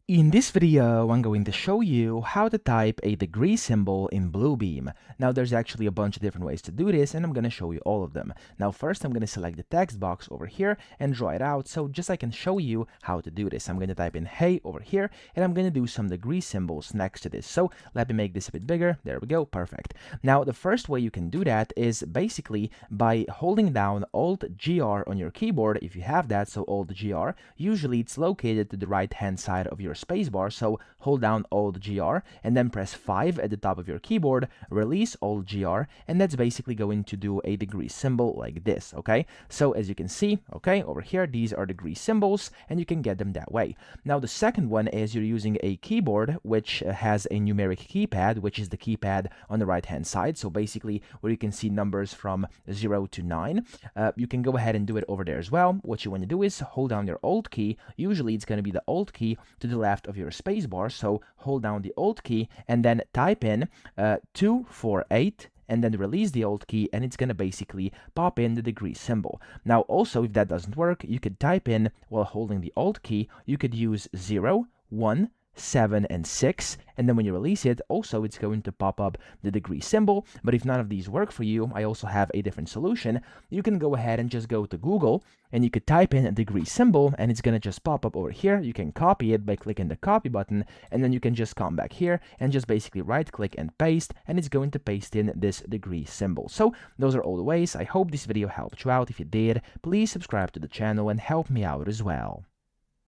In this video, I'm going to show you how to type a degree symbol in Bluebeam. Now, there's actually a bunch of different ways to do this, and I'm going to show you all of them. Now, first, I'm going to select the text box over here and draw it out, so just I can show you how to do this. I'm going to type in hey over here, and I'm going to do some degree symbols next to this. So let me make this a bit bigger. There we go, perfect. Now, the first way you can do that is basically by holding down Alt-GR on your keyboard, if you have that, so Alt-GR. Usually, it's located to the right-hand side of your spacebar, so hold down Alt-GR and then press 5 at the top of your keyboard, release Alt-GR, and that's basically going to do a degree symbol like this, okay? So as you can see, okay, over here, these are degree symbols, and you can get them that way. Now, the second one is you're using a keyboard which has a numeric keypad, which is the keypad on the right-hand side, so basically where you can see numbers from 0 to 9. You can go ahead and do it over there as well. What you want to do is hold down your Alt key. Usually it's going to be the Alt key to the left of your spacebar, so hold down the Alt key and then type in 248 and then release the Alt key, and it's going to basically pop in the degree symbol. Now, also, if that doesn't work, you could type in, while holding the Alt key, you could use 0, 1, 7, and 6, and then when you release it, also it's going to pop up the degree symbol. But if none of these work for you, I also have a different solution. You can go ahead and just go to Google, and you could type in a degree symbol, and it's going to just pop up over here. You can copy it by clicking the copy button, and then you can just come back here and just basically right click and paste, and it's going to paste in this degree symbol. So those are all the ways. I hope this video helped you out. If it did, please subscribe to the channel and help me out as well.